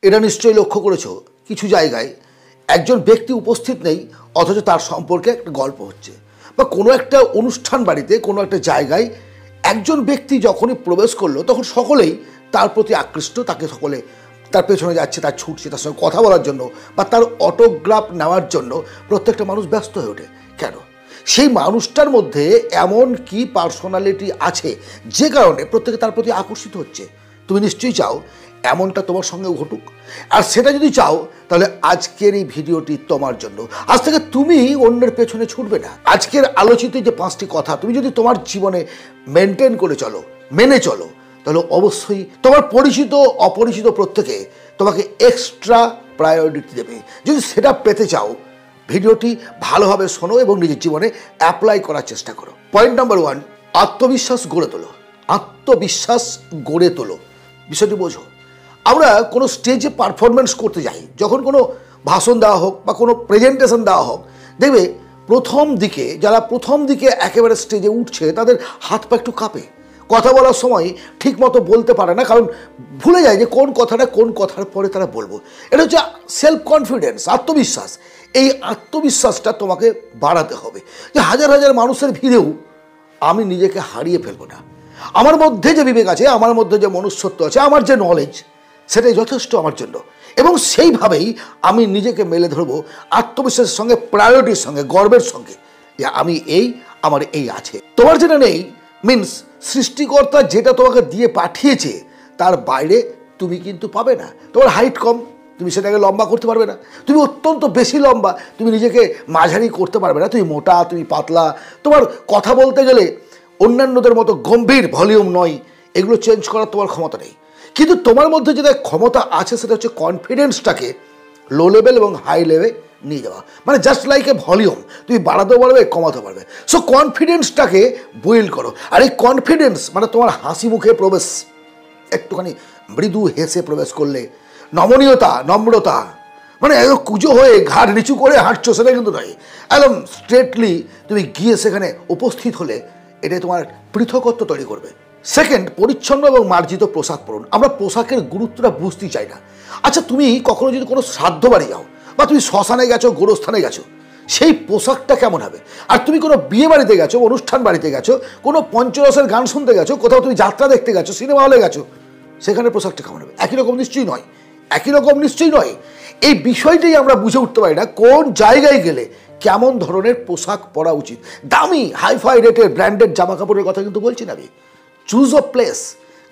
এটা নিশ্চয়ই লক্ষ্য করেছো কিছু জায়গায় একজন ব্যক্তি উপস্থিত নেই অথচ তার সম্পর্কে একটা গল্প হচ্ছে, বা কোনো একটা অনুষ্ঠান বাড়িতে কোনো একটা জায়গায় একজন ব্যক্তি যখনই প্রবেশ করলো তখন সকলেই তার প্রতি আকৃষ্ট, তাকে সকলে তার পেছনে যাচ্ছে, তার ছুটছে তার সঙ্গে কথা বলার জন্য বা তার অটোগ্রাফ নেওয়ার জন্য প্রত্যেকটা মানুষ ব্যস্ত হয়ে ওঠে। কেন? সেই মানুষটার মধ্যে এমন কি পার্সোনালিটি আছে যে কারণে প্রত্যেকে তার প্রতি আকর্ষিত হচ্ছে। তুমি নিশ্চয়ই চাও এমনটা তোমার সঙ্গে ঘটুক, আর সেটা যদি চাও তাহলে আজকের এই ভিডিওটি তোমার জন্য। আজ থেকে তুমি অন্যের পেছনে ছুটবে না। আজকের আলোচিত যে 5টি কথা তুমি যদি তোমার জীবনে মেনটেন করে চলো, মেনে চলো, তাহলে অবশ্যই তোমার পরিচিত অপরিচিত প্রত্যেকে তোমাকে এক্সট্রা প্রায়োরিটি দেবে। যদি সেটা পেতে চাও ভিডিওটি ভালোভাবে শোনো এবং নিজের জীবনে অ্যাপ্লাই করার চেষ্টা করো। পয়েন্ট নাম্বার 1, আত্মবিশ্বাস গড়ে তোলো। আত্মবিশ্বাস গড়ে তোলো, বিষয়টি বোঝো। আমরা কোনো স্টেজে পারফরমেন্স করতে যাই, যখন কোনো ভাষণ দেওয়া হোক বা কোনো প্রেজেন্টেশন দেওয়া হোক, দেখবে যারা প্রথম দিকে একেবারে স্টেজে উঠছে তাদের হাত পা একটু কাঁপে, কথা বলার সময় ঠিক মতো বলতে পারে না, কারণ ভুলে যায় যে কোন কথার পরে তারা বলবো। এটা হচ্ছে সেলফ কনফিডেন্স, আত্মবিশ্বাস। এই আত্মবিশ্বাসটা তোমাকে বাড়াতে হবে যে হাজার হাজার মানুষের ভিড়েও আমি নিজেকে হারিয়ে ফেলবো না। আমার মধ্যে যে বিবেক আছে, আমার মধ্যে যে মনুষ্যত্ব আছে, আমার যে নলেজ, সেটাই যথেষ্ট আমার জন্য, এবং সেইভাবেই আমি নিজেকে মেলে ধরবো আত্মবিশ্বাসের সঙ্গে, প্রায়োরিটির সঙ্গে, গর্বের সঙ্গে যে আমার এই আছে। তোমার যেটা নেই মিন্স সৃষ্টিকর্তা যেটা তোমাকে দিয়ে পাঠিয়েছে তার বাইরে তুমি কিন্তু পাবে না। তোমার হাইট কম, তুমি সেটাকে লম্বা করতে পারবে না। তুমি অত্যন্ত বেশি লম্বা, তুমি নিজেকে মাঝারি করতে পারবে না। তুমি মোটা, তুমি পাতলা, তোমার কথা বলতে গেলে অন্যান্যদের মতো গম্ভীর ভলিউম নয়, এগুলো চেঞ্জ করার তোমার ক্ষমতা নেই। কিন্তু তোমার মধ্যে যেটা ক্ষমতা আছে সেটা হচ্ছে কনফিডেন্সটাকে লো লেভেল এবং হাই লেভেলে নিয়ে যাওয়া, মানে জাস্ট লাইক এ ভলিউম, তুমি বাড়াতেও পারবে, কমাতে পারবে। সো কনফিডেন্সটাকে বিল্ড করো। আর এই কনফিডেন্স মানে তোমার হাসি মুখে প্রবেশ, একটুখানি মৃদু হেসে প্রবেশ করলে, নমনীয়তা, নম্রতা, মানে একদম কুজো হয়ে ঘাড় নিচু করে হাঁটছো সেটা কিন্তু নয়, একদম স্ট্রেটলি তুমি গিয়ে সেখানে উপস্থিত হলে এটাই তোমার পৃথকত্ব তৈরি করবে। সেকেন্ড, পরিচ্ছন্ন এবং মার্জিত পোশাক পরুন। আমরা পোশাকের গুরুত্বটা বুঝতেই চাই না। আচ্ছা, তুমি কখনো যদি কোনো শ্রাদ্ধ বাড়ি যাও বা তুমি শ্মশানে গেছো, গোরস্থানে গেছো, সেই পোশাকটা কেমন হবে? আর তুমি কোনো বিয়ে বাড়িতে গেছো, অনুষ্ঠান বাড়িতে গেছো, কোনো পঞ্চরসের গান শুনতে গেছো, কোথাও তুমি যাত্রা দেখতে গেছো, সিনেমা হলে গেছো, সেখানে পোশাকটা কেমন হবে? একই রকম নিশ্চয়ই নয়, একই রকম নিশ্চয়ই নয়। এই বিষয়টাই আমরা বুঝে উঠতে পারি না কোন জায়গায় গেলে কেমন ধরনের পোশাক পরা উচিত। দামি হাইফাই রেটের ব্র্যান্ডেড জামা কাপড়ের কথা কিন্তু বলছি না আমি। চুজ অ প্লেস,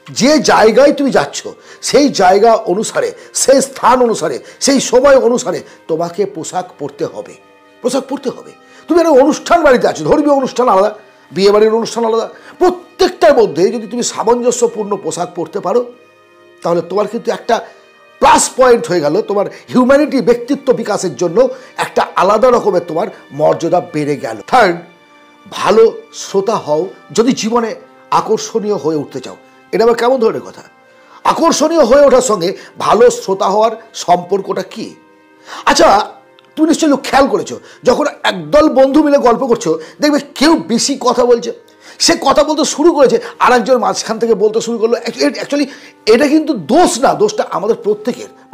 যে জায়গায় তুমি যাচ্ছ সেই জায়গা অনুসারে, সেই স্থান অনুসারে, সেই সময় অনুসারে তোমাকে পোশাক পরতে হবে, পোশাক পরতে হবে। তুমি একটা অনুষ্ঠান বাড়িতে আছো, ধর্মীয় অনুষ্ঠান আলাদা, বিয়ে বাড়ির অনুষ্ঠান আলাদা, প্রত্যেকটার মধ্যে যদি তুমি সামঞ্জস্যপূর্ণ পোশাক পরতে পারো তাহলে তোমার কিন্তু একটা প্লাস পয়েন্ট হয়ে গেল। তোমার হিউম্যানিটি, ব্যক্তিত্ব বিকাশের জন্য একটা আলাদা রকমের তোমার মর্যাদা বেড়ে গেল। থার্ড, ভালো শ্রোতা হও যদি জীবনে আকর্ষণীয় হয়ে উঠতে চাও। এটা আবার কেমন ধরনের কথা? আকর্ষণীয় হয়ে ওঠার সঙ্গে ভালো শ্রোতা হওয়ার সম্পর্কটা কি? আচ্ছা, তুমি নিশ্চয়ই খেয়াল করেছো, যখন একদল বন্ধু মিলে গল্প করছো দেখবে কেউ বেশি কথা বলছে, সে কথা বলতে শুরু করেছে, আর একজন মাঝখান থেকে বলতে শুরু করলো। অ্যাকচুয়ালি এটা কিন্তু দোষ না, দোষটা আমাদের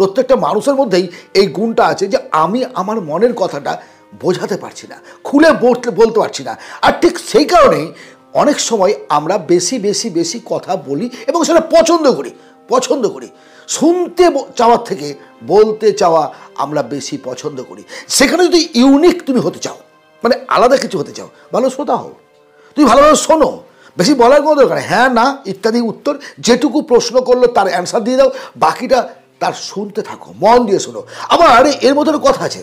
প্রত্যেকটা মানুষের মধ্যেই এই গুণটা আছে যে আমি আমার মনের কথাটা বোঝাতে পারছি না, খুলে বলতে পারছি না। আর ঠিক সেই কারণেই অনেক সময় আমরা বেশি কথা বলি এবং সেটা পছন্দ করি। শুনতে চাওয়ার থেকে বলতে চাওয়া আমরা বেশি পছন্দ করি। সেখানে যদি ইউনিক তুমি হতে চাও, মানে আলাদা কিছু হতে চাও, ভালো শ্রোতা হও, তুমি ভালোভাবে শোনো, বেশি বলার কোনো দরকার, হ্যাঁ না ইত্যাদি উত্তর, যেটুকু প্রশ্ন করলো তার অ্যান্সার দিয়ে দাও, বাকিটা তার শুনতে থাকো, মন দিয়ে শোনো। আবার এর মধ্যে কথা আছে,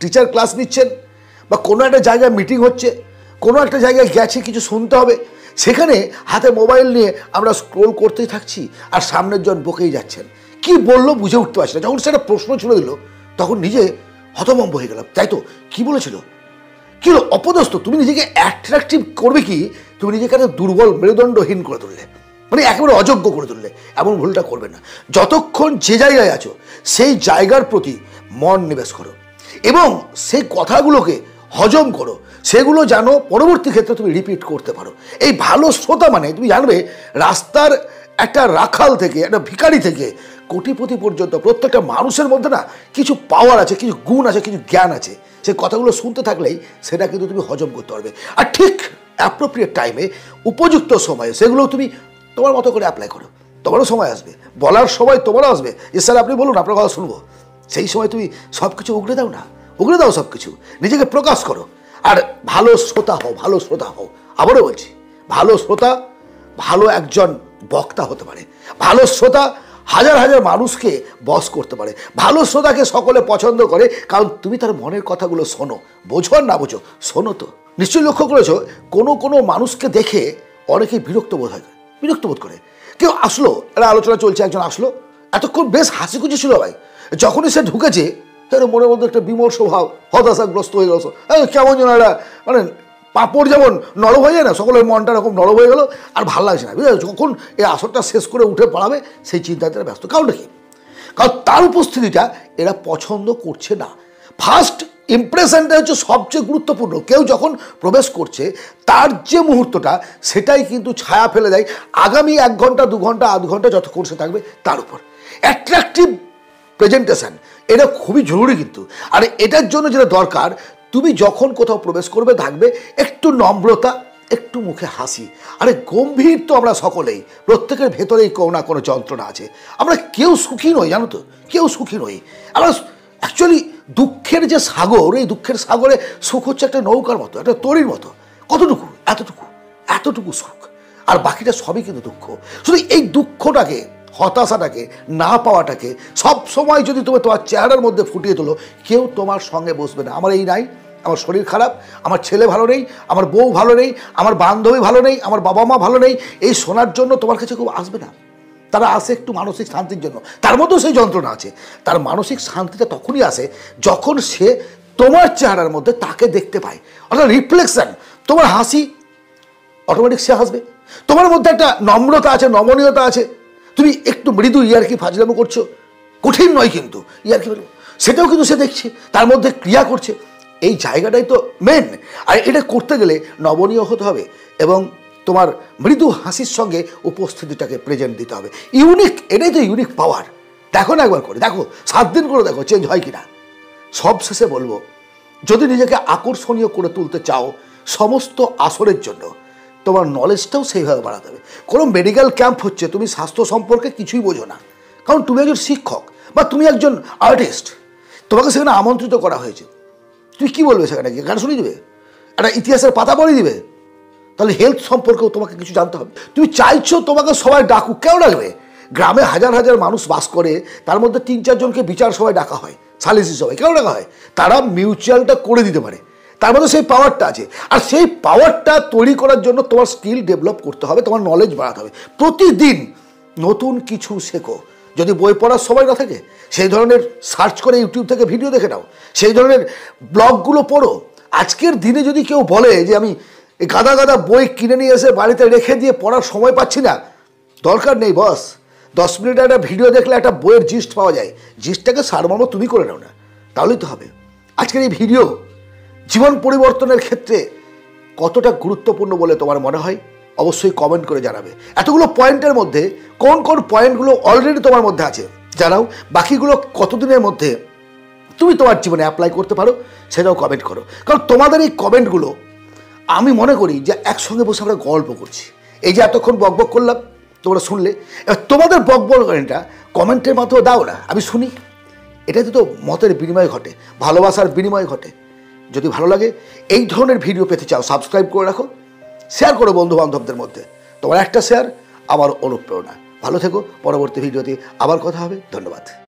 টিচার ক্লাস নিচ্ছেন বা কোনো একটা জায়গায় মিটিং হচ্ছে, কোনো একটা জায়গায় গেছে, কিছু শুনতে হবে, সেখানে হাতে মোবাইল নিয়ে আমরা স্ক্রোল করতেই থাকছি আর সামনের জন বকেই যাচ্ছেন, কি বললো বুঝে উঠতে পারছি না। যখন সেটা প্রশ্ন ছুড়ে দিল তখন নিজে হতভম্ব হয়ে গেলাম, তাই তো কি বলেছিল, কি হলো, অপদস্থ। তুমি নিজেকে অ্যাট্রাকটিভ করবে কি, তুমি নিজেকে দুর্বল, মেরুদণ্ডহীন করে তুললে, মানে একেবারে অযোগ্য করে তুললে। এমন ভুলটা করবে না। যতক্ষণ যে জায়গায় আছো সেই জায়গার প্রতি মন নিবেশ করো এবং সেই কথাগুলোকে হজম করো, সেগুলো যেন পরবর্তী ক্ষেত্রে তুমি রিপিট করতে পারো। এই ভালো শ্রোতা মানে তুমি জানবে রাস্তার একটা রাখাল থেকে, একটা ভিখারি থেকে কোটিপতি পর্যন্ত প্রত্যেকটা মানুষের মধ্যে না কিছু পাওয়ার আছে, কিছু গুণ আছে, কিছু জ্ঞান আছে। সেই কথাগুলো শুনতে থাকলেই সেটা কিন্তু তুমি হজম করতে পারবে। আর ঠিক অ্যাপ্রোপ্রিয়েট টাইমে, উপযুক্ত সময়ে সেগুলো তুমি তোমার মতো করে অ্যাপ্লাই করো। তোমারও সময় আসবে, বলার সময় তোমারও আসবে যে স্যার আপনি বলুন, আপনার কথা শুনবো। সেই সময় তুমি সব কিছু উগড়ে দাও না, উগড়ে দাও সব কিছু, নিজেকে প্রকাশ করো। আর ভালো শ্রোতা হও, ভালো শ্রোতা হও। আবারও বলছি, ভালো শ্রোতা ভালো একজন বক্তা হতে পারে। ভালো শ্রোতা হাজার হাজার মানুষকে বশ করতে পারে। ভালো শ্রোতাকে সকলে পছন্দ করে, কারণ তুমি তার মনের কথাগুলো শোনো। বোঝো আর না বোঝো, শোনো তো। নিশ্চয়ই লক্ষ্য করেছো, কোনো কোনো মানুষকে দেখে অনেকেই বিরক্ত বোধ হয়, বিরক্ত বোধ করে। কেউ আসলো, একটা আলোচনা চলছে, একজন আসলো, এতক্ষণ বেশ হাসি খুশি ছিল ভাই। যখনই সে ঢুকেছে, তার মনের মধ্যে একটা বিমর্ষ ভাব, হতাশাগ্রস্ত হয়ে গেল। কেমন যেন একটা মানে পাঁপড় যেমন নরম হয়ে যায় না, সকলের মনটা এরকম নরম হয়ে গেল, আর ভালো লাগছে না। বুঝলে, যখন এই আসরটা শেষ করে উঠে পড়াবে সেই চিন্তায় তারা ব্যস্ত। কারণটা কি? কারণ তার উপস্থিতিটা এরা পছন্দ করছে না। ফার্স্ট ইমপ্রেশনটা হচ্ছে সবচেয়ে গুরুত্বপূর্ণ। কেউ যখন প্রবেশ করছে, তার যে মুহূর্তটা, সেটাই কিন্তু ছায়া ফেলে দেয় আগামী 1 ঘন্টা 2 ঘন্টা 8 ঘন্টা যতক্ষণ সে থাকবে তার উপর। অ্যাট্রাকটিভ প্রেজেন্টেশন এটা খুবই জরুরি কিন্তু। আর এটার জন্য যেটা দরকার, তুমি যখন কোথাও প্রবেশ করবে, থাকবে একটু নম্রতা, একটু মুখে হাসি। আরে গম্ভীর তো আমরা সকলেই, প্রত্যেকের ভেতরেই কোনো না কোনো যন্ত্রণা আছে। আমরা কেউ সুখী নই, জানো তো, কেউ সুখী নই। আমরা অ্যাকচুয়ালি দুঃখের যে সাগর, এই দুঃখের সাগরে সুখ হচ্ছে একটা নৌকার মতো, একটা তরির মতো। কতটুকু? এতটুকু, এতটুকু সুখ, আর বাকিটা সবই কিন্তু দুঃখ। শুধু এই দুঃখটাকে, হতাশাটাকে, না পাওয়াটাকে সব সময় যদি তুমি তোমার চেহারার মধ্যে ফুটিয়ে তোলো, কেউ তোমার সঙ্গে বসবে না। আমার এই নাই, আমার শরীর খারাপ, আমার ছেলে ভালো নেই, আমার বউ ভালো নেই, আমার বান্ধবী ভালো নেই, আমার বাবা মা ভালো নেই, এই শোনার জন্য তোমার কাছে খুব আসবে না। তারা আসে একটু মানসিক শান্তির জন্য। তার মধ্যেও সেই যন্ত্রণা আছে। তার মানসিক শান্তিটা তখনই আসে যখন সে তোমার চেহারার মধ্যে তাকে দেখতে পায়, অর্থাৎ রিফ্লেকশন। তোমার হাসি, অটোমেটিক সে হাসবে। তোমার মধ্যে একটা নম্রতা আছে, নমনীয়তা আছে, তুমি একটু মৃদু ইয়ার্কি ফাজলামো করছো, কঠিন নয় কিন্তু ইয়ার্কি, সেটাও কিন্তু সে দেখছে, তার মধ্যে ক্রিয়া করছে। এই জায়গাটাই তো মেন। আর এটা করতে গেলে নমনীয় হতে হবে এবং তোমার মৃদু হাসির সঙ্গে উপস্থিতিটাকে প্রেজেন্ট দিতে হবে। ইউনিক, এটাই তো ইউনিক পাওয়ার। দেখো না একবার করে, দেখো 7 দিন করে দেখো চেঞ্জ হয় কিনা। সব শেষে বলবো, যদি নিজেকে আকর্ষণীয় করে তুলতে চাও সমস্ত আসরের জন্য, তোমার নলেজটাও সেইভাবে বাড়াতে হবে। কোনো মেডিকেল ক্যাম্প হচ্ছে, তুমি স্বাস্থ্য সম্পর্কে কিছুই বোঝো না, কারণ তুমি একজন শিক্ষক বা তুমি একজন আর্টিস্ট, তোমাকে সেখানে আমন্ত্রিত করা হয়েছে। তুমি কী বলবে সেখানে গিয়ে? গান শুনিয়ে দিবে? একটা ইতিহাসের পাতা পড়িয়ে দিবে? তাহলে হেলথ সম্পর্কেও তোমাকে কিছু জানতে হবে। তুমি চাইছো তোমাকে সবাই ডাকুক, কেউ ডাকবে? গ্রামে হাজার হাজার মানুষ বাস করে, তার মধ্যে 3-4 জনকে বিচার সবাই ডাকা হয়, সালিসি সবাই, কেউ ডাকা হয়? তারা মিউচুয়ালটা করে দিতে পারে, তার মধ্যে সেই পাওয়ারটা আছে। আর সেই পাওয়ারটা তৈরি করার জন্য তোমার স্কিল ডেভেলপ করতে হবে, তোমার নলেজ বাড়াতে হবে। প্রতিদিন নতুন কিছু শেখো। যদি বই পড়ার সময় না থাকে, সেই ধরনের সার্চ করে ইউটিউব থেকে ভিডিও দেখে নাও, সেই ধরনের ব্লগগুলো পড়ো। আজকের দিনে যদি কেউ বলে যে আমি গাদা গাদা বই কিনে নিয়ে এসে বাড়িতে রেখে দিয়ে পড়ার সময় পাচ্ছি না, দরকার নেই বস। 10 মিনিটের একটা ভিডিও দেখলে একটা বইয়ের জিস্ট পাওয়া যায়। জিস্টটাকে সারমর্ম তুমি করে নাও না, তাহলেই তো হবে। আজকের এই ভিডিও জীবন পরিবর্তনের ক্ষেত্রে কতটা গুরুত্বপূর্ণ বলে তোমার মনে হয়? অবশ্যই কমেন্ট করে জানাবে। এতগুলো পয়েন্টের মধ্যে কোন কোন পয়েন্টগুলো অলরেডি তোমার মধ্যে আছে জানাও, বাকিগুলো কতদিনের মধ্যে তুমি তোমার জীবনে অ্যাপ্লাই করতে পারো সেটাও কমেন্ট করো। কারণ তোমাদের এই কমেন্টগুলো আমি মনে করি যে একসঙ্গে বসে আমরা গল্প করছি। এই যে এতক্ষণ বকবক করলাম, তোমরা শুনলে, এবার তোমাদের বকবকটা কমেন্টের মাধ্যমে দাও না, আমি শুনি। এটাতে তো মতের বিনিময় ঘটে, ভালোবাসার বিনিময় ঘটে। যদি ভালো লাগে, এই ধরনের ভিডিও পেতে চাও, সাবস্ক্রাইব করে রাখো, শেয়ার করো বন্ধু বান্ধবদের মধ্যে। তোমার একটা শেয়ার আমার অনুপ্রেরণা। ভালো থেকো, পরবর্তী ভিডিওতে আবার কথা হবে। ধন্যবাদ।